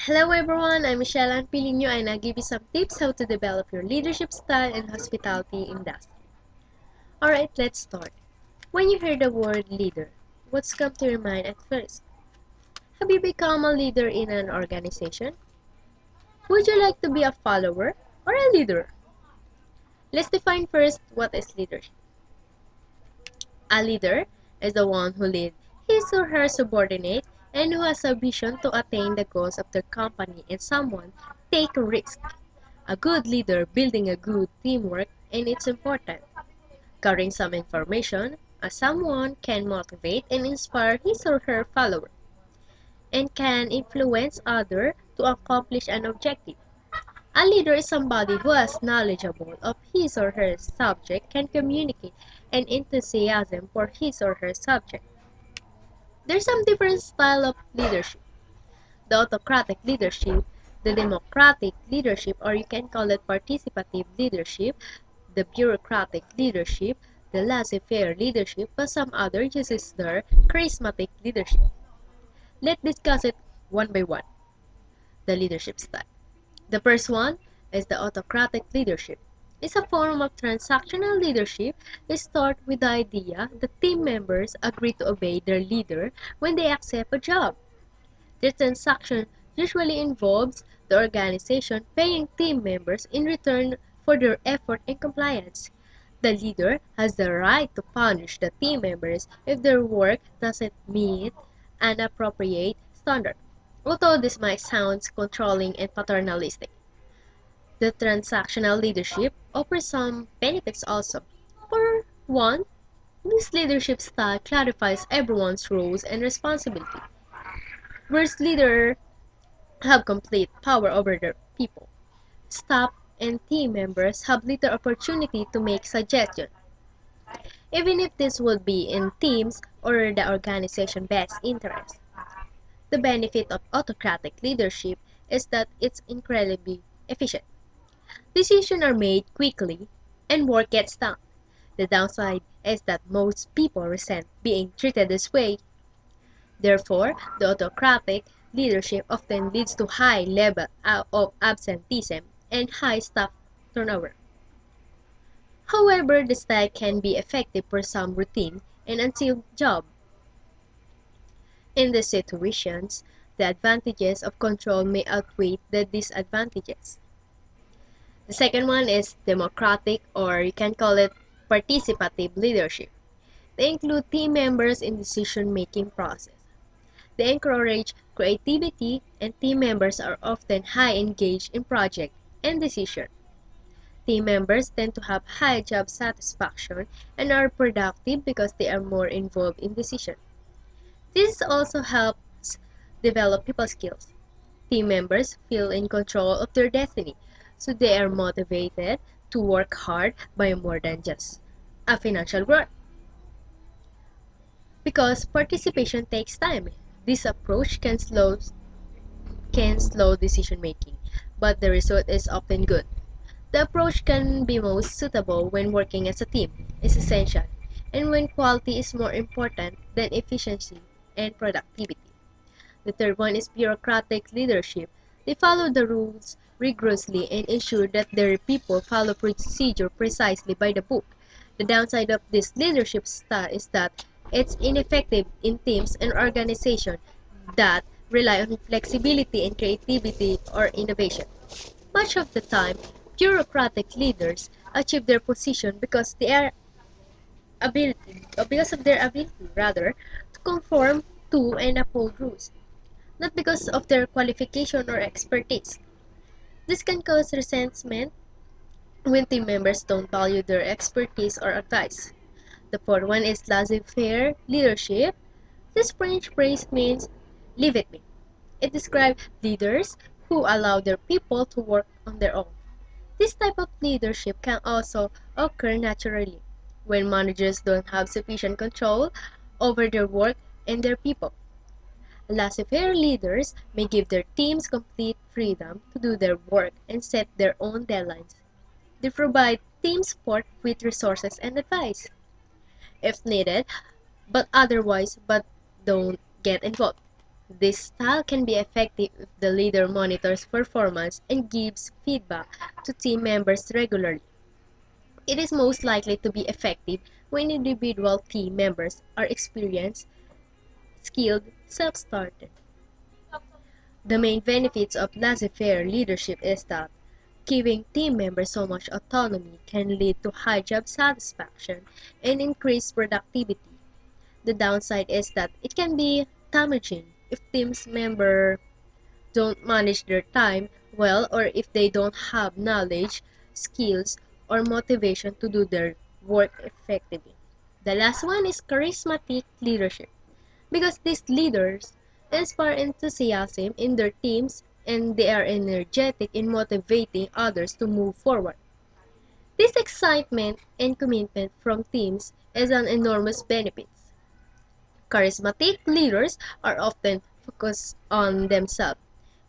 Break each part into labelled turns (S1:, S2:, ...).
S1: Hello everyone, I'm Michelle Ann Pelino and I'll give you some tips how to develop your leadership style in hospitality industry. Alright, let's start. When you hear the word leader, what's come to your mind at first? Have you become a leader in an organization? Would you like to be a follower or a leader? Let's define first what is leadership. A leader is the one who leads his or her subordinate and who has a vision to attain the goals of their company and someone take a risk. A good leader building a good teamwork and it's important. Carrying some information, as someone can motivate and inspire his or her follower and can influence others to accomplish an objective. A leader is somebody who is knowledgeable of his or her subject, can communicate and enthusiasm for his or her subject. There's some different style of leadership. The autocratic leadership, the democratic leadership, or you can call it participative leadership, the bureaucratic leadership, the laissez-faire leadership, but some other uses their charismatic leadership. Let's discuss it one by one. The leadership style. The first one is the autocratic leadership. It's a form of transactional leadership. It starts with the idea that team members agree to obey their leader when they accept a job. The transaction usually involves the organization paying team members in return for their effort and compliance. The leader has the right to punish the team members if their work doesn't meet an appropriate standard. Although this might sound controlling and paternalistic, the transactional leadership offers some benefits also. For one, this leadership style clarifies everyone's roles and responsibilities. Whereas leaders have complete power over their people. Staff and team members have little opportunity to make suggestions, even if this would be in teams or the organization's best interest. The benefit of autocratic leadership is that it's incredibly efficient. Decisions are made quickly and work gets done. The downside is that most people resent being treated this way. Therefore, the autocratic leadership often leads to high level of absenteeism and high staff turnover. However, the style can be effective for some routine and until job. In these situations, the advantages of control may outweigh the disadvantages. The second one is democratic, or you can call it participative leadership. They include team members in decision-making process. They encourage creativity and team members are often high engaged in project and decision. Team members tend to have high job satisfaction and are productive because they are more involved in decision. This also helps develop people skills. Team members feel in control of their destiny, so they are motivated to work hard by more than just a financial growth. Because participation takes time, this approach can slow decision making, but the result is often good. The approach can be most suitable when working as a team is essential and when quality is more important than efficiency and productivity. The third one is bureaucratic leadership. They follow the rules rigorously and ensure that their people follow procedure precisely by the book. The downside of this leadership style is that it's ineffective in teams and organizations that rely on flexibility and creativity or innovation. Much of the time, bureaucratic leaders achieve their position because of their ability rather to conform to and uphold rules, not because of their qualification or expertise. This can cause resentment when team members don't value their expertise or advice. The fourth one is laissez-faire leadership. This French phrase means leave it me. It describes leaders who allow their people to work on their own. This type of leadership can also occur naturally when managers don't have sufficient control over their work and their people. Laissez-faire leaders may give their teams complete freedom to do their work and set their own deadlines. They provide team support with resources and advice, if needed, but don't get involved. This style can be effective if the leader monitors performance and gives feedback to team members regularly. It is most likely to be effective when individual team members are experienced, skilled, self-started. The main benefits of laissez-faire leadership is that giving team members so much autonomy can lead to high job satisfaction and increased productivity. The downside is that it can be damaging if teams members don't manage their time well or if they don't have knowledge, skills, or motivation to do their work effectively. The last one is charismatic leadership because these leaders inspire enthusiasm in their teams and they are energetic in motivating others to move forward. This excitement and commitment from teams is an enormous benefit. Charismatic leaders are often focused on themselves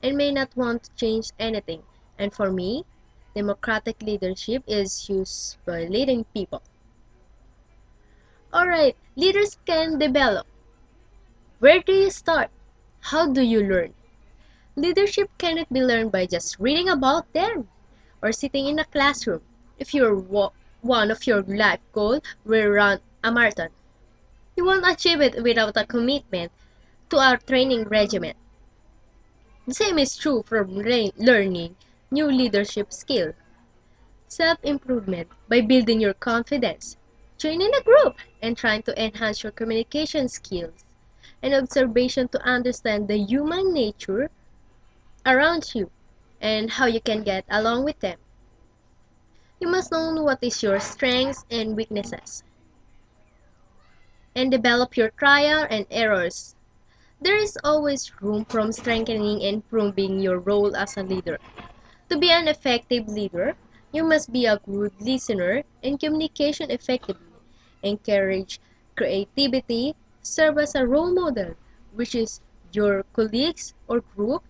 S1: and may not want to change anything. And for me, democratic leadership is used by leading people. Alright, leaders can develop. Where do you start? How do you learn? Leadership cannot be learned by just reading about them or sitting in a classroom. If one of your life goals will run a marathon, you won't achieve it without a commitment to our training regimen. The same is true for learning new leadership skills. Self-improvement by building your confidence, joining a group, and trying to enhance your communication skills, and observation to understand the human nature around you and how you can get along with them. You must know what is your strengths and weaknesses and develop your trial and errors. There is always room for strengthening and improving your role as a leader. To be an effective leader, you must be a good listener and communication effectively, encourage creativity, serve as a role model, which is your colleagues or group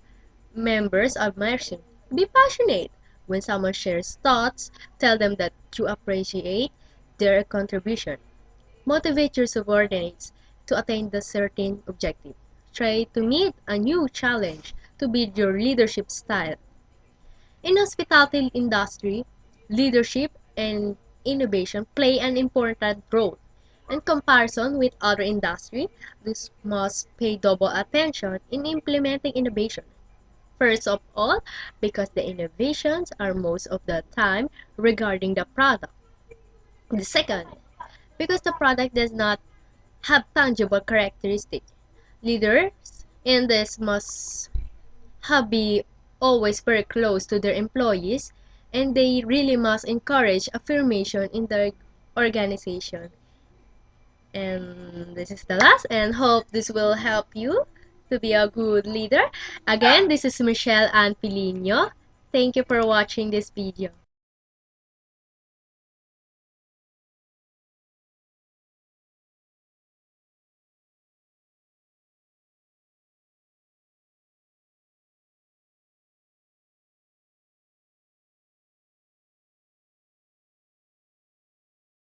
S1: members admire you. Be passionate. When someone shares thoughts, tell them that you appreciate their contribution. Motivate your subordinates to attain the certain objective. Try to meet a new challenge to build your leadership style. In hospitality industry, leadership and innovation play an important role. In comparison with other industries, this must pay double attention in implementing innovation. First of all, because the innovations are most of the time regarding the product. The second, because the product does not have tangible characteristics. Leaders in this must have be always very close to their employees and they really must encourage affirmation in their organization. And this is the last and hope this will help you to be a good leader. Again, this is Michelle Ann Pelino. Thank you for watching this video.